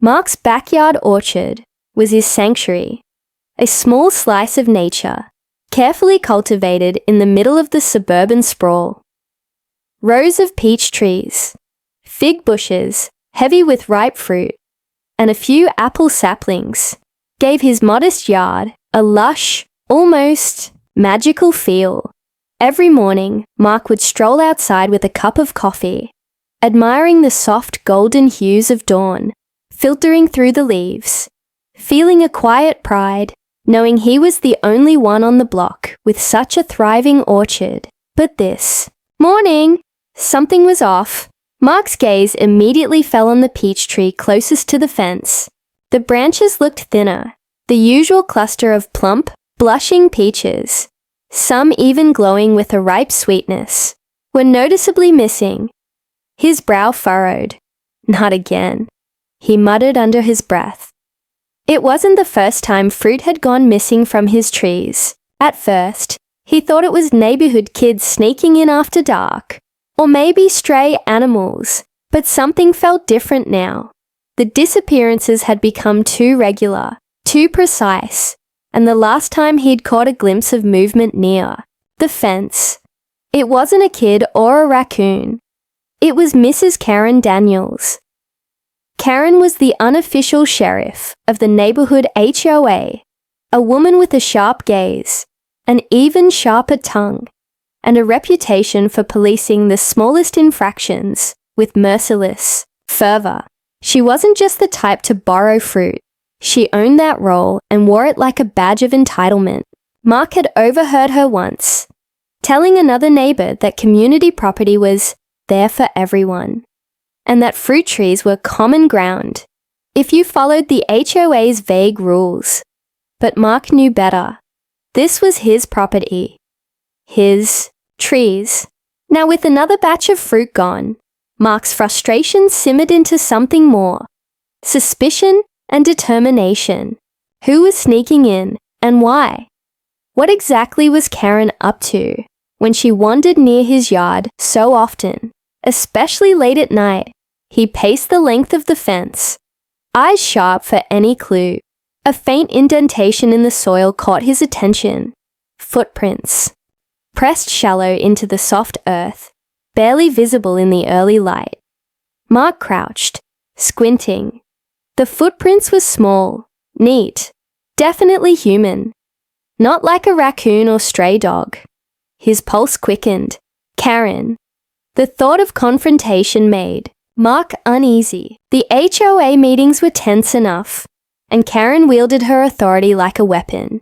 Mark's backyard orchard was his sanctuary, a small slice of nature, carefully cultivated in the middle of the suburban sprawl. Rows of peach trees, fig bushes heavy with ripe fruit, and a few apple saplings gave his modest yard a lush, almost magical feel. Every morning, Mark would stroll outside with a cup of coffee, admiring the soft golden hues of dawn filtering through the leaves, feeling a quiet pride, knowing he was the only one on the block with such a thriving orchard. But this morning, something was off. Mark's gaze immediately fell on the peach tree closest to the fence. The branches looked thinner, the usual cluster of plump, blushing peaches, some even glowing with a ripe sweetness, were noticeably missing. His brow furrowed. Not again, he muttered under his breath. It wasn't the first time fruit had gone missing from his trees. At first, he thought it was neighborhood kids sneaking in after dark, or maybe stray animals, but something felt different now. The disappearances had become too regular, too precise, and the last time he'd caught a glimpse of movement near the fence, it wasn't a kid or a raccoon. It was Mrs. Karen Daniels. Karen was the unofficial sheriff of the neighborhood HOA, a woman with a sharp gaze, an even sharper tongue, and a reputation for policing the smallest infractions with merciless fervor. She wasn't just the type to borrow fruit. She owned that role and wore it like a badge of entitlement. Mark had overheard her once, telling another neighbor that community property was there for everyone, and that fruit trees were common ground if you followed the HOA's vague rules. But Mark knew better. This was his property. His trees. Now, with another batch of fruit gone, Mark's frustration simmered into something more. Suspicion and determination. Who was sneaking in, and why? What exactly was Karen up to when she wandered near his yard so often, especially late at night? He paced the length of the fence, eyes sharp for any clue. A faint indentation in the soil caught his attention. Footprints, pressed shallow into the soft earth, barely visible in the early light. Mark crouched, squinting. The footprints were small, neat, definitely human. Not like a raccoon or stray dog. His pulse quickened. Karen. The thought of confrontation made Mark uneasy. The HOA meetings were tense enough, and Karen wielded her authority like a weapon,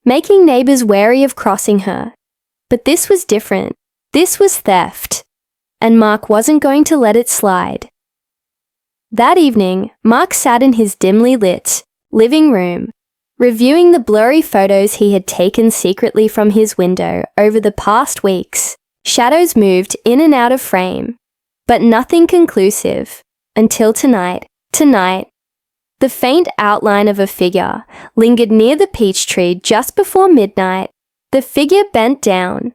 making neighbors wary of crossing her. But this was different. This was theft, and Mark wasn't going to let it slide. That evening, Mark sat in his dimly lit living room, reviewing the blurry photos he had taken secretly from his window over the past weeks. Shadows moved in and out of frame, but nothing conclusive, until tonight. The faint outline of a figure lingered near the peach tree just before midnight. The figure bent down,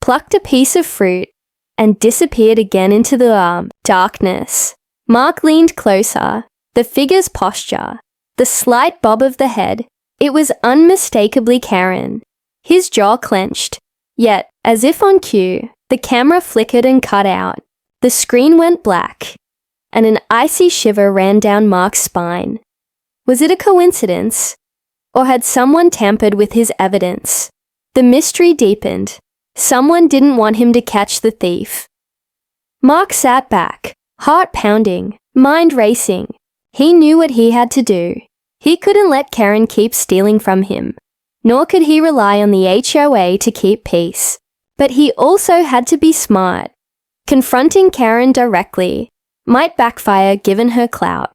plucked a piece of fruit, and disappeared again into the darkness. Mark leaned closer. The figure's posture, the slight bob of the head, it was unmistakably Karen. His jaw clenched. Yet, as if on cue, the camera flickered and cut out. The screen went black, and an icy shiver ran down Mark's spine. Was it a coincidence? Or had someone tampered with his evidence? The mystery deepened. Someone didn't want him to catch the thief. Mark sat back, heart pounding, mind racing. He knew what he had to do. He couldn't let Karen keep stealing from him, nor could he rely on the HOA to keep peace. But he also had to be smart. Confronting Karen directly might backfire given her clout.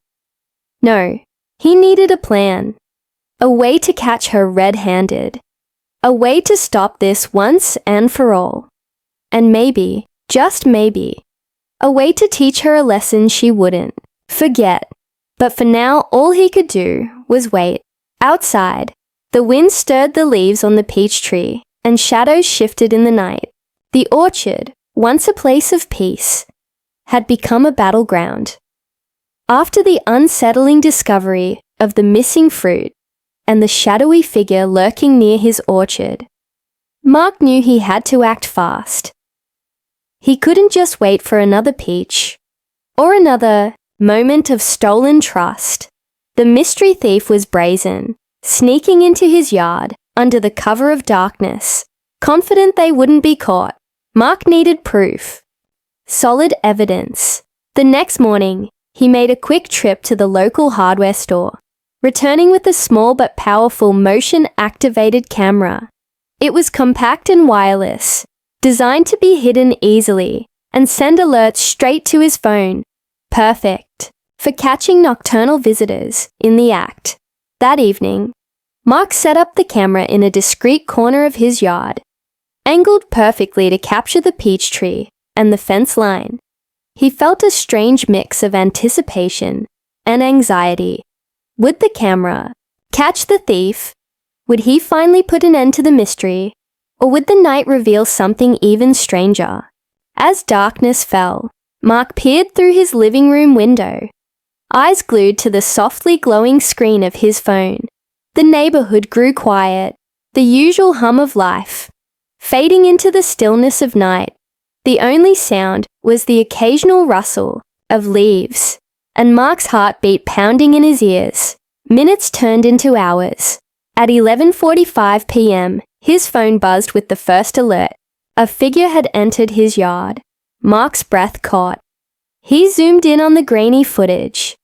No, he needed a plan. A way to catch her red-handed. A way to stop this once and for all. And maybe, just maybe, a way to teach her a lesson she wouldn't forget. But for now, all he could do was wait. Outside, the wind stirred the leaves on the peach tree, and shadows shifted in the night. The orchard, once a place of peace, had become a battleground. After the unsettling discovery of the missing fruit and the shadowy figure lurking near his orchard, Mark knew he had to act fast. He couldn't just wait for another peach or another moment of stolen trust. The mystery thief was brazen, sneaking into his yard under the cover of darkness, confident they wouldn't be caught. Mark needed proof. Solid evidence. The next morning, he made a quick trip to the local hardware store, returning with a small but powerful motion-activated camera. It was compact and wireless, designed to be hidden easily and send alerts straight to his phone. Perfect for catching nocturnal visitors in the act. That evening, Mark set up the camera in a discreet corner of his yard, angled perfectly to capture the peach tree and the fence line. He felt a strange mix of anticipation and anxiety. Would the camera catch the thief? Would he finally put an end to the mystery? Or would the night reveal something even stranger? As darkness fell, Mark peered through his living room window, eyes glued to the softly glowing screen of his phone. The neighborhood grew quiet, the usual hum of life, fading into the stillness of night. The only sound was the occasional rustle of leaves, and Mark's heart beat pounding in his ears. Minutes turned into hours. At 11:45 p.m., his phone buzzed with the first alert. A figure had entered his yard. Mark's breath caught. He zoomed in on the grainy footage.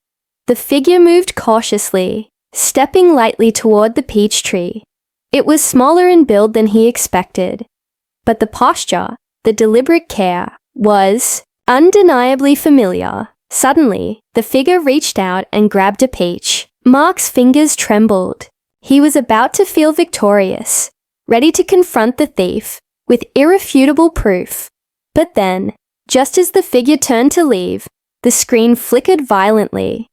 The figure moved cautiously, stepping lightly toward the peach tree. It was smaller in build than he expected, but the posture, the deliberate care, was undeniably familiar. Suddenly, the figure reached out and grabbed a peach. Mark's fingers trembled. He was about to feel victorious, ready to confront the thief with irrefutable proof. But then, just as the figure turned to leave, the screen flickered violently.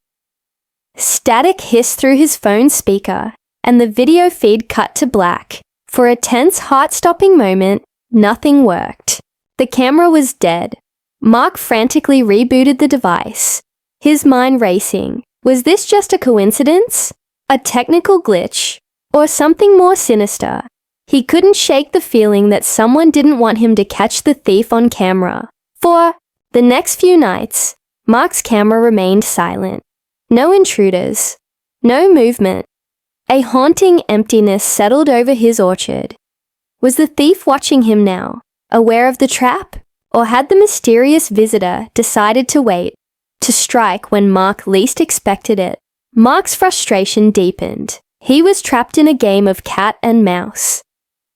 Static hissed through his phone speaker, and the video feed cut to black. For a tense, heart-stopping moment, nothing worked. The camera was dead. Mark frantically rebooted the device, his mind racing. Was this just a coincidence? A technical glitch? Or something more sinister? He couldn't shake the feeling that someone didn't want him to catch the thief on camera. For the next few nights, Mark's camera remained silent. No intruders. No movement. A haunting emptiness settled over his orchard. Was the thief watching him now, aware of the trap? Or had the mysterious visitor decided to wait, to strike when Mark least expected it? Mark's frustration deepened. He was trapped in a game of cat and mouse,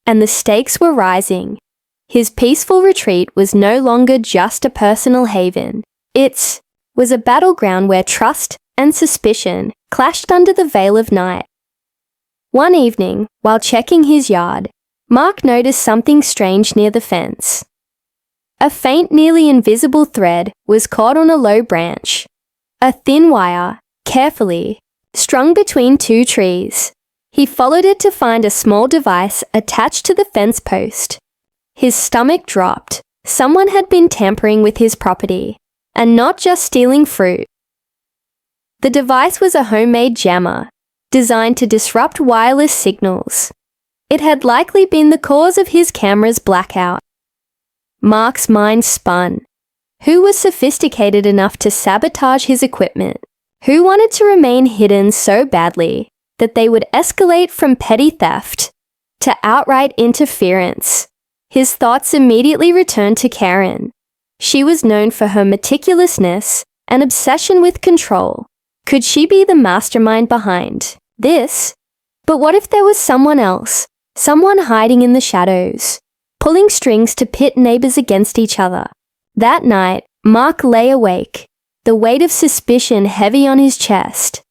and the stakes were rising. His peaceful retreat was no longer just a personal haven. It was a battleground where trust and suspicion clashed under the veil of night. One evening, while checking his yard, Mark noticed something strange near the fence. A faint, nearly invisible thread was caught on a low branch. A thin wire, carefully strung between two trees. He followed it to find a small device attached to the fence post. His stomach dropped. Someone had been tampering with his property, and not just stealing fruit. The device was a homemade jammer, designed to disrupt wireless signals. It had likely been the cause of his camera's blackout. Mark's mind spun. Who was sophisticated enough to sabotage his equipment? Who wanted to remain hidden so badly that they would escalate from petty theft to outright interference? His thoughts immediately returned to Karen. She was known for her meticulousness and obsession with control. Could she be the mastermind behind this? But what if there was someone else, someone hiding in the shadows, pulling strings to pit neighbors against each other? That night, Mark lay awake, the weight of suspicion heavy on his chest.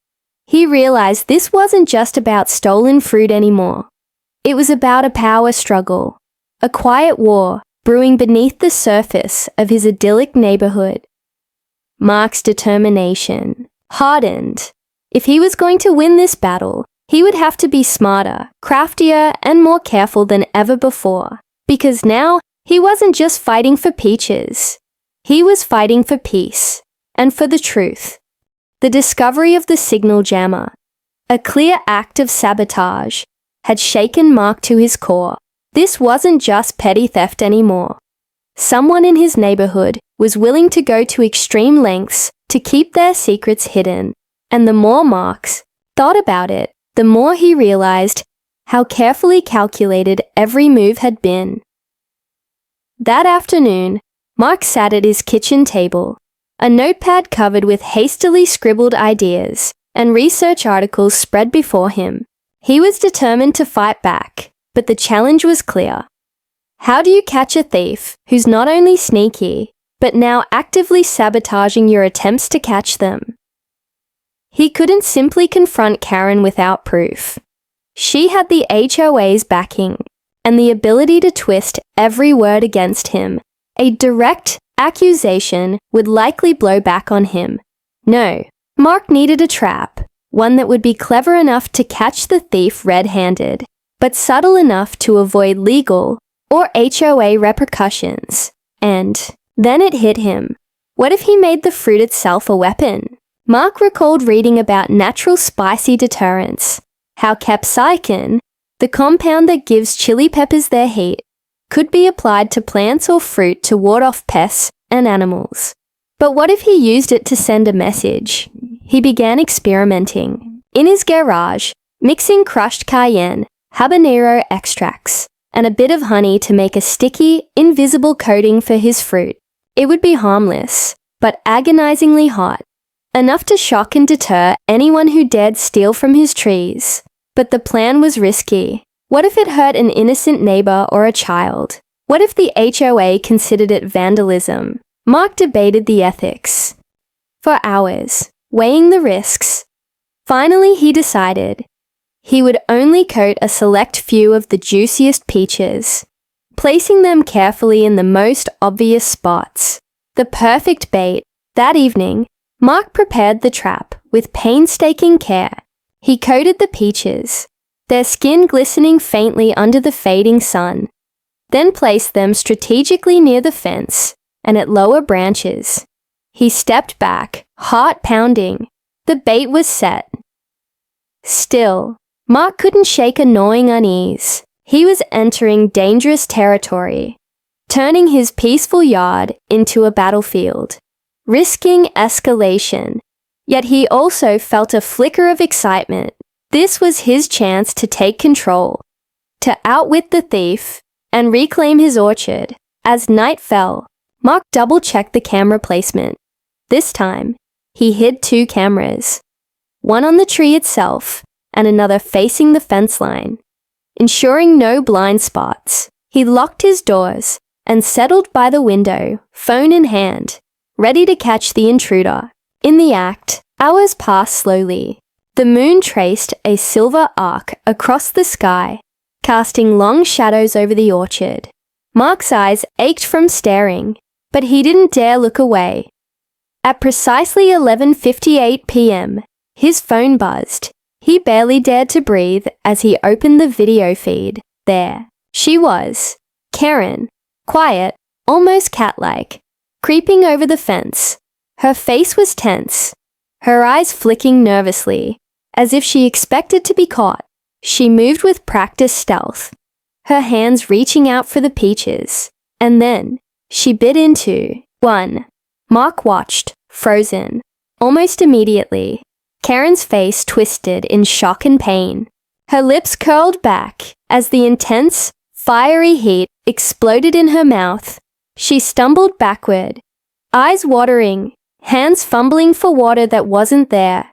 He realized this wasn't just about stolen fruit anymore. It was about a power struggle, a quiet war brewing beneath the surface of his idyllic neighborhood. Mark's determination hardened. If he was going to win this battle, he would have to be smarter, craftier, and more careful than ever before. Because now, he wasn't just fighting for peaches. He was fighting for peace and for the truth. The discovery of the signal jammer, a clear act of sabotage, had shaken Mark to his core. This wasn't just petty theft anymore. Someone in his neighborhood was willing to go to extreme lengths to keep their secrets hidden, and the more Mark thought about it, the more he realized how carefully calculated every move had been. That afternoon, Mark sat at his kitchen table, a notepad covered with hastily scribbled ideas and research articles spread before him. He was determined to fight back, but the challenge was clear. How do you catch a thief who's not only sneaky, but now actively sabotaging your attempts to catch them? He couldn't simply confront Karen without proof. She had the HOA's backing and the ability to twist every word against him. A direct accusation would likely blow back on him. No, Mark needed a trap, one that would be clever enough to catch the thief red-handed, but subtle enough to avoid legal or HOA repercussions. And then it hit him. What if he made the fruit itself a weapon? Mark recalled reading about natural spicy deterrents, how capsaicin, the compound that gives chili peppers their heat, could be applied to plants or fruit to ward off pests and animals. But what if he used it to send a message? He began experimenting. In his garage, mixing crushed cayenne, habanero extracts, and a bit of honey to make a sticky, invisible coating for his fruit. It would be harmless, but agonizingly hot, enough to shock and deter anyone who dared steal from his trees. But the plan was risky. What if it hurt an innocent neighbor or a child? What if the HOA considered it vandalism? Mark debated the ethics for hours, weighing the risks. Finally, he decided he would only coat a select few of the juiciest peaches, placing them carefully in the most obvious spots. The perfect bait. That evening, Mark prepared the trap with painstaking care. He coated the peaches, their skin glistening faintly under the fading sun, then placed them strategically near the fence and at lower branches. He stepped back, heart pounding. The bait was set. Still, Mark couldn't shake a gnawing unease. He was entering dangerous territory, turning his peaceful yard into a battlefield, risking escalation. Yet he also felt a flicker of excitement. This was his chance to take control, to outwit the thief and reclaim his orchard. As night fell, Mark double-checked the camera placement. This time, he hid 2 cameras, one on the tree itself and another facing the fence line. Ensuring no blind spots, he locked his doors and settled by the window, phone in hand, ready to catch the intruder. In the act, hours passed slowly. The moon traced a silver arc across the sky, casting long shadows over the orchard. Mark's eyes ached from staring, but he didn't dare look away. At precisely 11:58 p.m., his phone buzzed. He barely dared to breathe as he opened the video feed. There she was, Karen, quiet, almost cat-like, creeping over the fence. Her face was tense, her eyes flicking nervously, as if she expected to be caught. She moved with practiced stealth, her hands reaching out for the peaches, and then she bit into one. Mark watched, frozen. Almost immediately, Karen's face twisted in shock and pain. Her lips curled back as the intense, fiery heat exploded in her mouth. She stumbled backward, eyes watering, hands fumbling for water that wasn't there.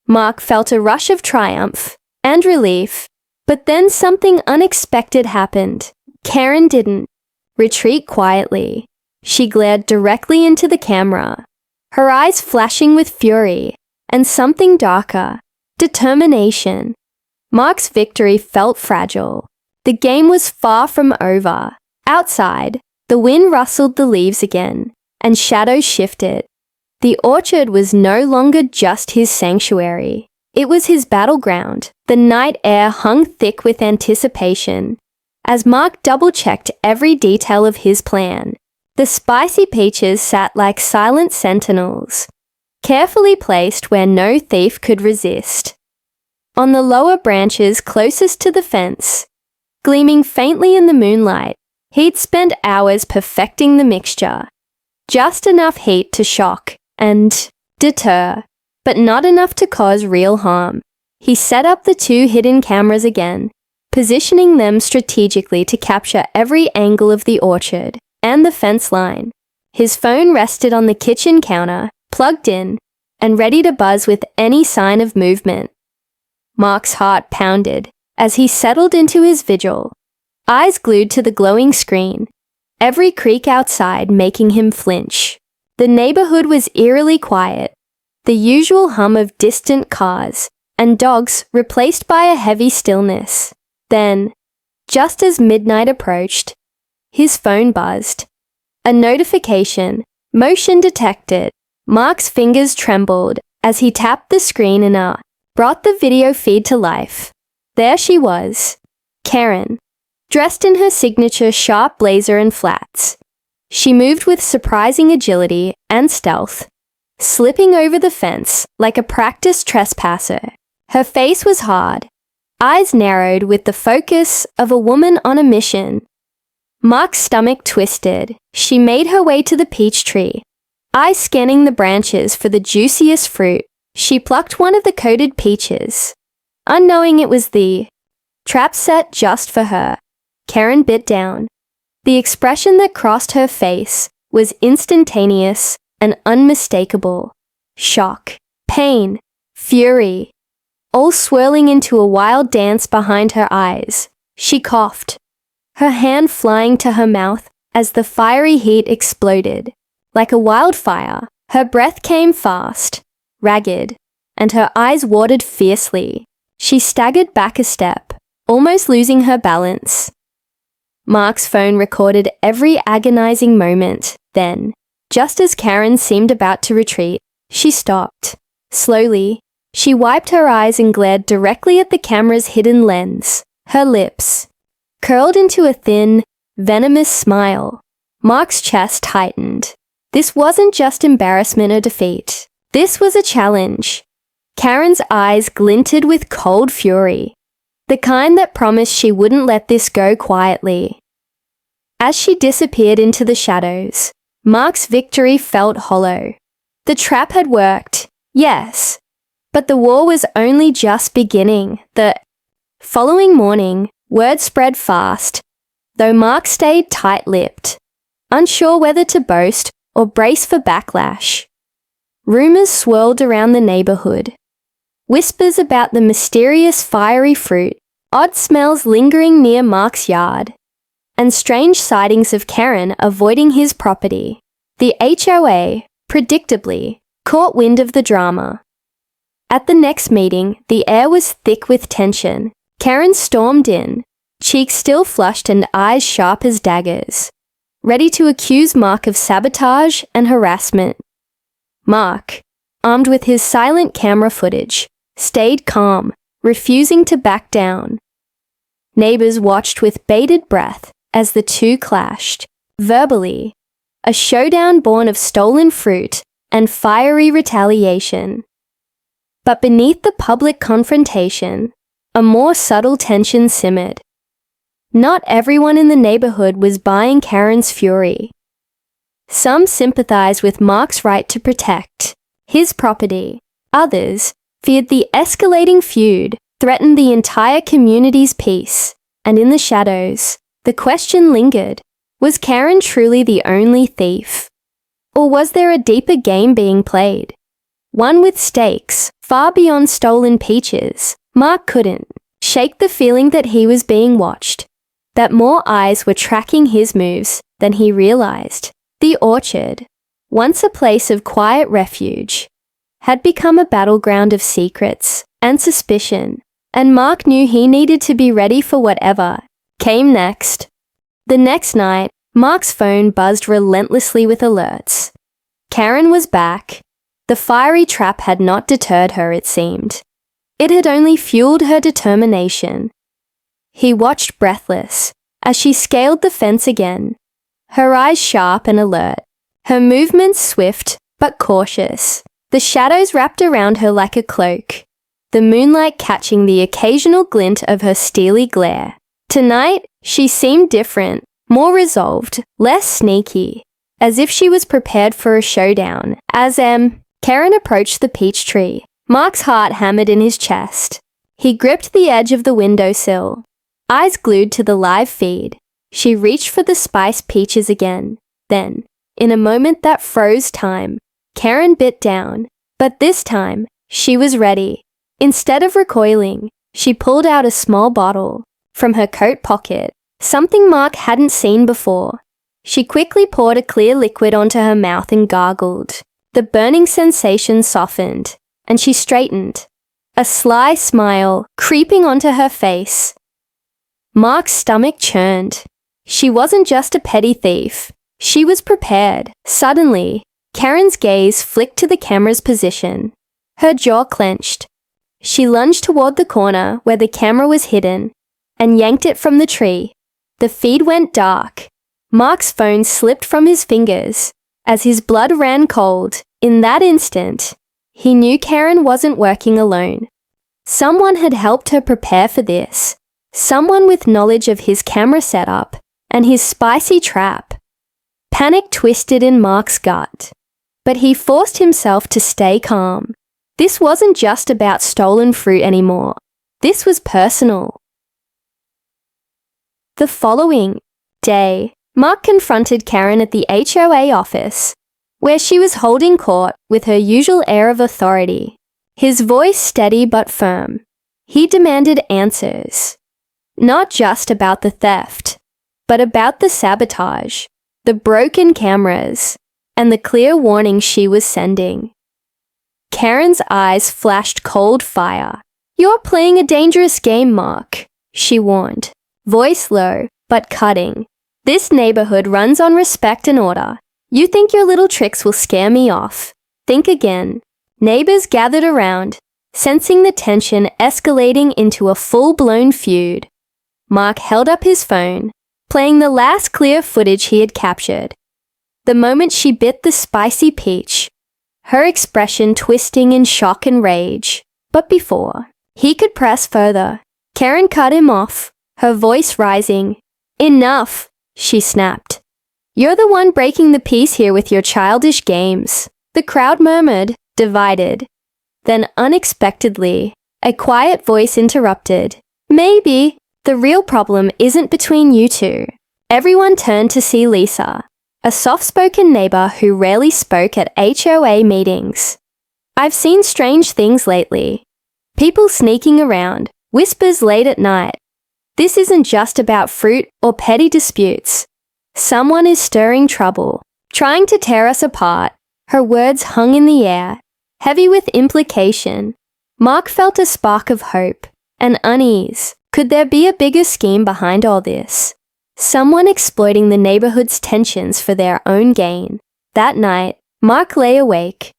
Mark felt a rush of triumph and relief, but then something unexpected happened. Karen didn't retreat quietly. She glared directly into the camera, her eyes flashing with fury and something darker, determination. Mark's victory felt fragile. The game was far from over. Outside, the wind rustled the leaves again, and shadows shifted. The orchard was no longer just his sanctuary. It was his battleground. The night air hung thick with anticipation. As Mark double-checked every detail of his plan, the spicy peaches sat like silent sentinels, carefully placed where no thief could resist. On the lower branches closest to the fence, gleaming faintly in the moonlight, he'd spent hours perfecting the mixture. Just enough heat to shock and deter, but not enough to cause real harm. He set up the 2 hidden cameras again, positioning them strategically to capture every angle of the orchard and the fence line. His phone rested on the kitchen counter, plugged in, and ready to buzz with any sign of movement. Mark's heart pounded as he settled into his vigil, eyes glued to the glowing screen, every creak outside making him flinch. The neighborhood was eerily quiet, the usual hum of distant cars and dogs replaced by a heavy stillness. Then, just as midnight approached, his phone buzzed. A notification, motion detected. Mark's fingers trembled as he tapped the screen and brought the video feed to life. There she was, Karen, dressed in her signature sharp blazer and flats. She moved with surprising agility and stealth, slipping over the fence like a practiced trespasser. Her face was hard, eyes narrowed with the focus of a woman on a mission. Mark's stomach twisted. She made her way to the peach tree, eyes scanning the branches for the juiciest fruit. She plucked one of the coated peaches, unknowing it was the trap set just for her. Karen bit down. The expression that crossed her face was instantaneous and unmistakable. Shock, pain, fury, all swirling into a wild dance behind her eyes. She coughed, her hand flying to her mouth as the fiery heat exploded. Like a wildfire, her breath came fast, ragged, and her eyes watered fiercely. She staggered back a step, almost losing her balance. Mark's phone recorded every agonizing moment. Then, just as Karen seemed about to retreat, she stopped. Slowly, she wiped her eyes and glared directly at the camera's hidden lens. Her lips curled into a thin, venomous smile. Mark's chest tightened. This wasn't just embarrassment or defeat. This was a challenge. Karen's eyes glinted with cold fury, the kind that promised she wouldn't let this go quietly. As she disappeared into the shadows, Mark's victory felt hollow. The trap had worked, yes, but the war was only just beginning. The following morning, word spread fast, though Mark stayed tight-lipped, unsure whether to boast or brace for backlash. Rumors swirled around the neighborhood. Whispers about the mysterious fiery fruit, odd smells lingering near Mark's yard, and strange sightings of Karen avoiding his property. The HOA, predictably, caught wind of the drama. At the next meeting, the air was thick with tension. Karen stormed in, cheeks still flushed and eyes sharp as daggers, ready to accuse Mark of sabotage and harassment. Mark, armed with his silent camera footage, stayed calm, refusing to back down. Neighbors watched with bated breath as the two clashed, verbally, a showdown born of stolen fruit and fiery retaliation. But beneath the public confrontation, a more subtle tension simmered. Not everyone in the neighborhood was buying Karen's fury. Some sympathized with Mark's right to protect his property. Others feared the escalating feud threatened the entire community's peace. And in the shadows, the question lingered. Was Karen truly the only thief? Or was there a deeper game being played? One with stakes far beyond stolen peaches. Mark couldn't shake the feeling that he was being watched, that more eyes were tracking his moves than he realized. The orchard, once a place of quiet refuge, had become a battleground of secrets and suspicion, and Mark knew he needed to be ready for whatever came next. The next night, Mark's phone buzzed relentlessly with alerts. Karen was back. The fiery trap had not deterred her, it seemed. It had only fueled her determination. He watched breathless as she scaled the fence again, her eyes sharp and alert, her movements swift but cautious. The shadows wrapped around her like a cloak, the moonlight catching the occasional glint of her steely glare. Tonight, she seemed different, more resolved, less sneaky, as if she was prepared for a showdown. As Karen approached the peach tree, Mark's heart hammered in his chest. He gripped the edge of the windowsill, eyes glued to the live feed. She reached for the spiced peaches again. Then, in a moment that froze time, Karen bit down, but this time, she was ready. Instead of recoiling, she pulled out a small bottle from her coat pocket, something Mark hadn't seen before. She quickly poured a clear liquid onto her mouth and gargled. The burning sensation softened, and she straightened, a sly smile creeping onto her face. Mark's stomach churned. She wasn't just a petty thief. She was prepared. Suddenly, Karen's gaze flicked to the camera's position. Her jaw clenched. She lunged toward the corner where the camera was hidden and yanked it from the tree. The feed went dark. Mark's phone slipped from his fingers as his blood ran cold. In that instant, he knew Karen wasn't working alone. Someone had helped her prepare for this. Someone with knowledge of his camera setup and his spicy trap. Panic twisted in Mark's gut, but he forced himself to stay calm. This wasn't just about stolen fruit anymore. This was personal. The following day, Mark confronted Karen at the HOA office, where she was holding court with her usual air of authority. His voice steady but firm. He demanded answers. Not just about the theft, but about the sabotage, the broken cameras, and the clear warning she was sending. Karen's eyes flashed cold fire. "You're playing a dangerous game, Mark," she warned, voice low but cutting. "This neighborhood runs on respect and order. You think your little tricks will scare me off? Think again." Neighbors gathered around, sensing the tension escalating into a full-blown feud. Mark held up his phone, playing the last clear footage he had captured. The moment she bit the spicy peach, her expression twisting in shock and rage. But before he could press further, Karen cut him off, her voice rising. "Enough," she snapped. "You're the one breaking the peace here with your childish games." The crowd murmured, divided. Then unexpectedly, a quiet voice interrupted. "Maybe the real problem isn't between you two." Everyone turned to see Lisa, a soft-spoken neighbor who rarely spoke at HOA meetings. "I've seen strange things lately. People sneaking around, whispers late at night. This isn't just about fruit or petty disputes. Someone is stirring trouble, trying to tear us apart." Her words hung in the air, heavy with implication. Mark felt a spark of hope and unease. Could there be a bigger scheme behind all this? Someone exploiting the neighborhood's tensions for their own gain. That night, Mark lay awake,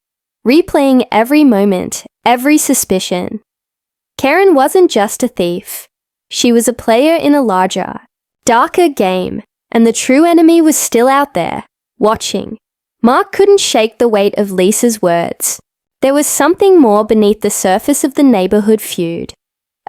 replaying every moment, every suspicion. Karen wasn't just a thief. She was a player in a larger, darker game, and the true enemy was still out there, watching. Mark couldn't shake the weight of Lisa's words. There was something more beneath the surface of the neighborhood feud.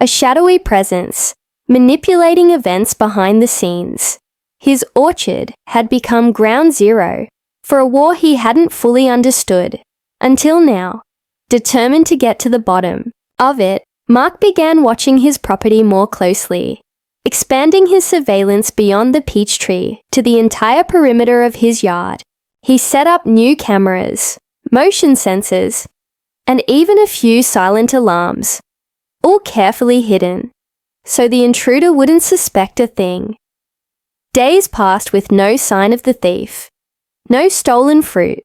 A shadowy presence, manipulating events behind the scenes. His orchard had become ground zero for a war he hadn't fully understood until now. Determined to get to the bottom of it, Mark began watching his property more closely, expanding his surveillance beyond the peach tree to the entire perimeter of his yard. He set up new cameras, motion sensors, and even a few silent alarms, all carefully hidden, so the intruder wouldn't suspect a thing. Days passed with no sign of the thief, no stolen fruit,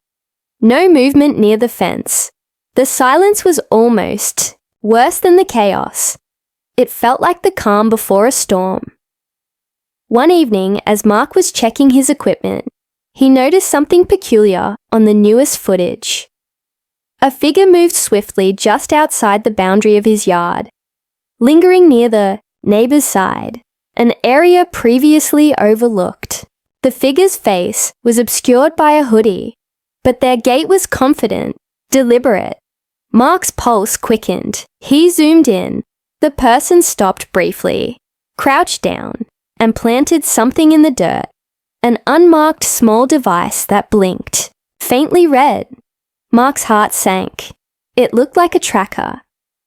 no movement near the fence. The silence was almost worse than the chaos. It felt like the calm before a storm. One evening, as Mark was checking his equipment, he noticed something peculiar on the newest footage. A figure moved swiftly just outside the boundary of his yard, lingering near the neighbor's side, an area previously overlooked. The figure's face was obscured by a hoodie, but their gait was confident, deliberate. Mark's pulse quickened. He zoomed in. The person stopped briefly, crouched down, and planted something in the dirt. An unmarked small device that blinked, faintly red. Mark's heart sank. It looked like a tracker.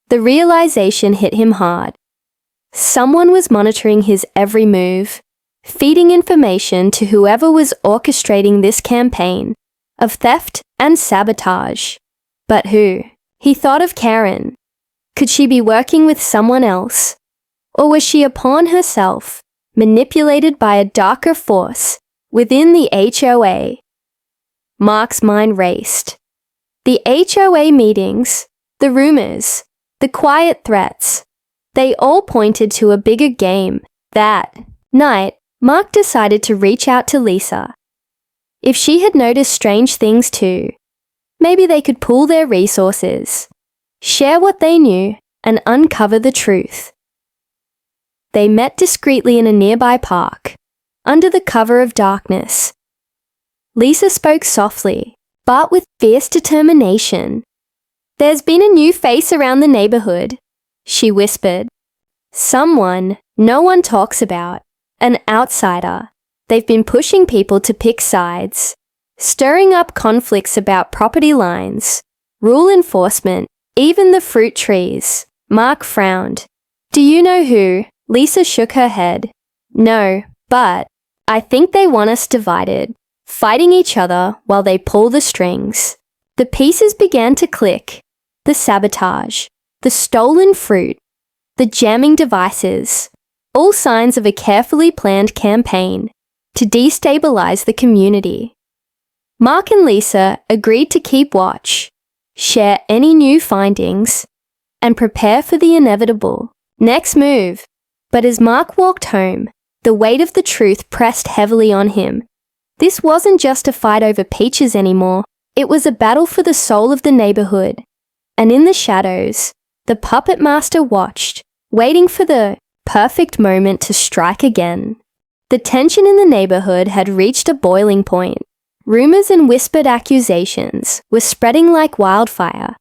The realization hit him hard. Someone was monitoring his every move, feeding information to whoever was orchestrating this campaign of theft and sabotage. But who? He thought of Karen. Could she be working with someone else? Or was she a pawn herself, manipulated by a darker force within the HOA? Mark's mind raced. The HOA meetings, the rumors, the quiet threats, they all pointed to a bigger game. That night, Mark decided to reach out to Lisa. If she had noticed strange things too, maybe they could pool their resources, share what they knew, and uncover the truth. They met discreetly in a nearby park, under the cover of darkness. Lisa spoke softly, but with fierce determination. "There's been a new face around the neighborhood," she whispered. "Someone no one talks about, an outsider. They've been pushing people to pick sides, stirring up conflicts about property lines, rule enforcement, even the fruit trees." Mark frowned. "Do you know who?" Lisa shook her head. "No, but I think they want us divided, fighting each other while they pull the strings." The pieces began to click. The sabotage, the stolen fruit, the jamming devices, all signs of a carefully planned campaign to destabilize the community. Mark and Lisa agreed to keep watch, share any new findings, and prepare for the inevitable next move. But as Mark walked home, the weight of the truth pressed heavily on him. This wasn't just a fight over peaches anymore. It was a battle for the soul of the neighborhood. And in the shadows, the puppet master watched, waiting for the perfect moment to strike again. The tension in the neighborhood had reached a boiling point. Rumors and whispered accusations were spreading like wildfire,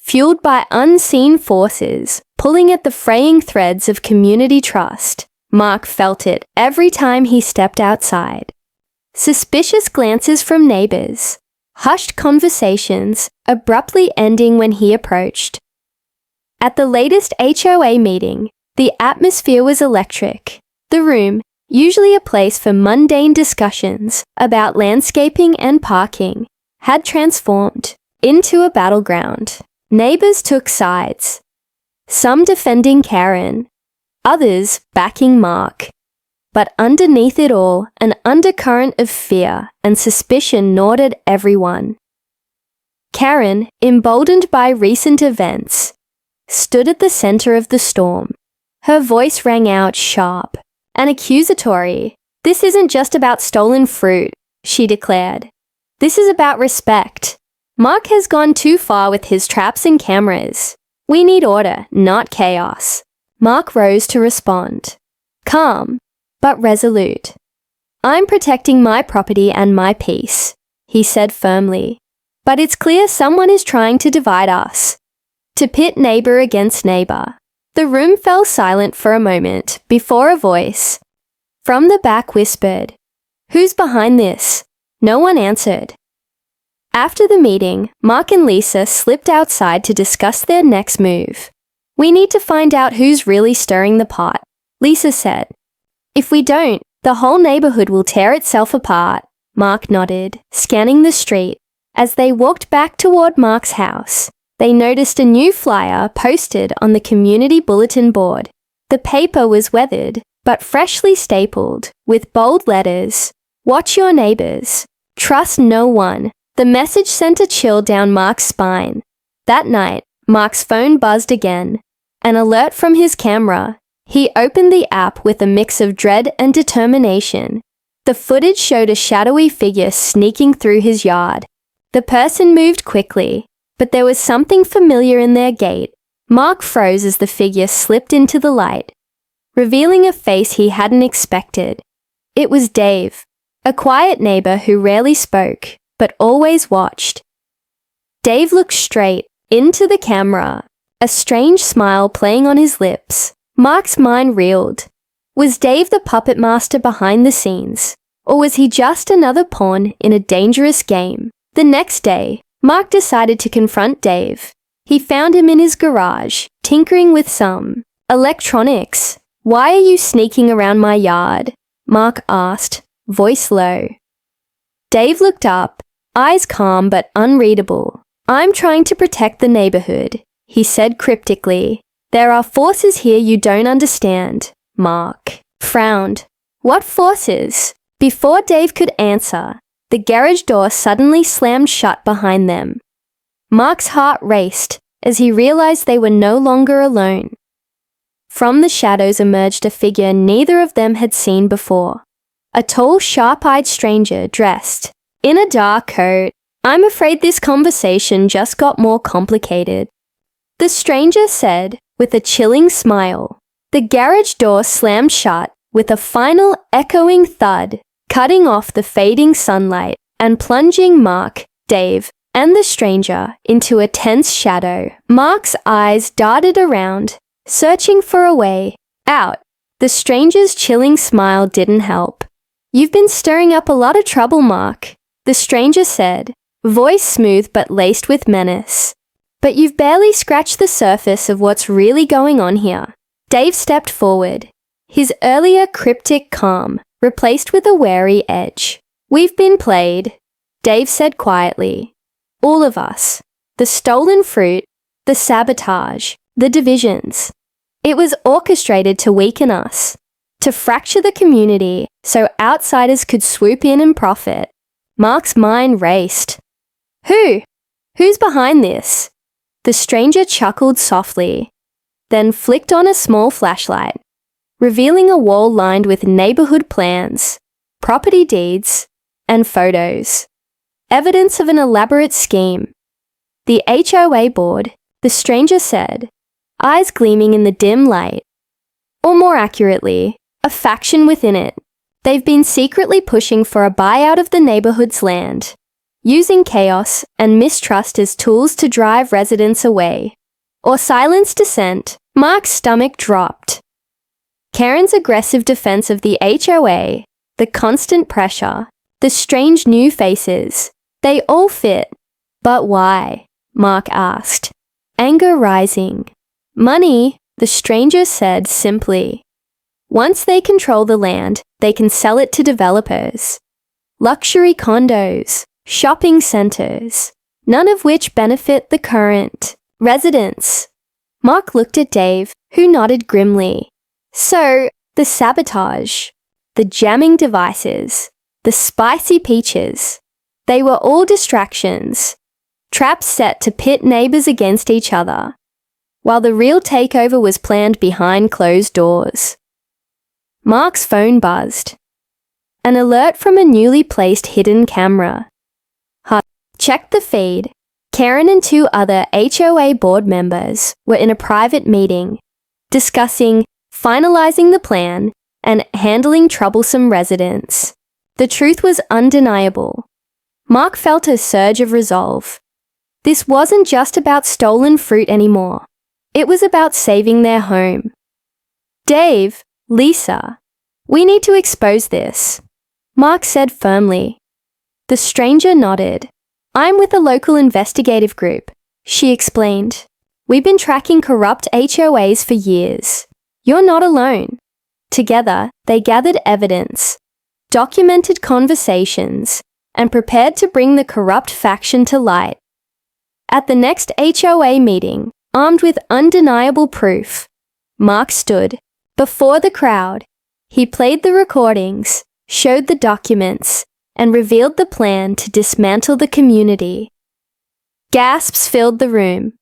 fueled by unseen forces pulling at the fraying threads of community trust. Mark felt it every time he stepped outside. Suspicious glances from neighbors, hushed conversations abruptly ending when he approached. At the latest HOA meeting, the atmosphere was electric. The room, usually a place for mundane discussions about landscaping and parking, had transformed into a battleground. Neighbors took sides, some defending Karen, others backing Mark. But underneath it all, an undercurrent of fear and suspicion gnawed at everyone. Karen, emboldened by recent events, stood at the center of the storm. Her voice rang out sharp and accusatory. "This isn't just about stolen fruit," she declared. "This is about respect. Mark has gone too far with his traps and cameras. We need order, not chaos." Mark rose to respond, calm but resolute. "I'm protecting my property and my peace," he said firmly. "But it's clear someone is trying to divide us, to pit neighbor against neighbor." The room fell silent for a moment before a voice from the back whispered, "Who's behind this?" No one answered. After the meeting, Mark and Lisa slipped outside to discuss their next move. "We need to find out who's really stirring the pot," Lisa said. "If we don't, the whole neighborhood will tear itself apart." Mark nodded, scanning the street. As they walked back toward Mark's house, they noticed a new flyer posted on the community bulletin board. The paper was weathered, but freshly stapled, with bold letters, "Watch your neighbors. Trust no one." The message sent a chill down Mark's spine. That night, Mark's phone buzzed again. An alert from his camera. He opened the app with a mix of dread and determination. The footage showed a shadowy figure sneaking through his yard. The person moved quickly, but there was something familiar in their gait. Mark froze as the figure slipped into the light, revealing a face he hadn't expected. It was Dave, a quiet neighbor who rarely spoke, but always watched. Dave looked straight into the camera, a strange smile playing on his lips. Mark's mind reeled. Was Dave the puppet master behind the scenes, or was he just another pawn in a dangerous game? The next day, Mark decided to confront Dave. He found him in his garage, tinkering with some electronics. "Why are you sneaking around my yard?" Mark asked, voice low. Dave looked up, eyes calm but unreadable. "I'm trying to protect the neighborhood," he said cryptically. "There are forces here you don't understand." Mark frowned. "What forces?" Before Dave could answer, the garage door suddenly slammed shut behind them. Mark's heart raced as he realized they were no longer alone. From the shadows emerged a figure neither of them had seen before. A tall, sharp-eyed stranger dressed in a dark coat. "I'm afraid this conversation just got more complicated," the stranger said with a chilling smile. The garage door slammed shut with a final echoing thud, cutting off the fading sunlight and plunging Mark, Dave, and the stranger into a tense shadow. Mark's eyes darted around, searching for a way out. The stranger's chilling smile didn't help. "You've been stirring up a lot of trouble, Mark," the stranger said, voice smooth but laced with menace. "But you've barely scratched the surface of what's really going on here." Dave stepped forward, his earlier cryptic calm replaced with a wary edge. "We've been played," Dave said quietly. "All of us. The stolen fruit, the sabotage, the divisions. It was orchestrated to weaken us, to fracture the community so outsiders could swoop in and profit." Mark's mind raced. Who's behind this?" The stranger chuckled softly, then flicked on a small flashlight, revealing a wall lined with neighborhood plans, property deeds, and photos. Evidence of an elaborate scheme. "The HOA board," the stranger said, eyes gleaming in the dim light. "Or more accurately, a faction within it. They've been secretly pushing for a buyout of the neighborhood's land, using chaos and mistrust as tools to drive residents away, or silence dissent." Mark's stomach dropped. Karen's aggressive defense of the HOA, the constant pressure, the strange new faces, they all fit. "But why?" Mark asked, anger rising. "Money," the stranger said simply. "Once they control the land, they can sell it to developers. Luxury condos, shopping centers, none of which benefit the current residents." Mark looked at Dave, who nodded grimly. "So, the sabotage, the jamming devices, the spicy peaches, they were all distractions, traps set to pit neighbors against each other, while the real takeover was planned behind closed doors." Mark's phone buzzed. An alert from a newly placed hidden camera. Checked the feed. Karen and 2 other HOA board members were in a private meeting, discussing finalizing the plan and handling troublesome residents. The truth was undeniable. Mark felt a surge of resolve. This wasn't just about stolen fruit anymore. It was about saving their home. "Dave, Lisa, we need to expose this," Mark said firmly. The stranger nodded. "I'm with a local investigative group," she explained. "We've been tracking corrupt HOAs for years. You're not alone." Together, they gathered evidence, documented conversations, and prepared to bring the corrupt faction to light. At the next HOA meeting, armed with undeniable proof, Mark stood before the crowd. He played the recordings, showed the documents, and revealed the plan to dismantle the community. Gasps filled the room.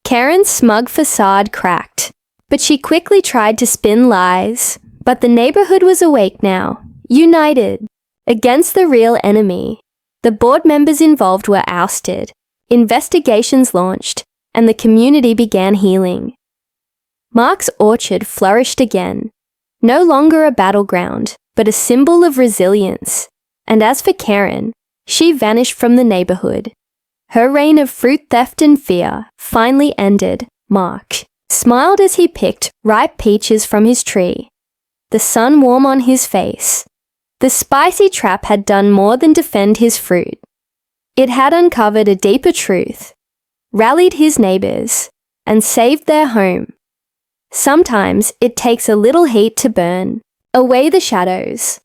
Karen's smug facade cracked, but she quickly tried to spin lies. But the neighborhood was awake now, united, against the real enemy. The board members involved were ousted, investigations launched, and the community began healing. Mark's orchard flourished again, no longer a battleground, but a symbol of resilience. And as for Karen, she vanished from the neighborhood. Her reign of fruit theft and fear finally ended. Mark smiled as he picked ripe peaches from his tree, the sun warm on his face. The spicy trap had done more than defend his fruit. It had uncovered a deeper truth, rallied his neighbors, and saved their home. Sometimes it takes a little heat to burn away the shadows.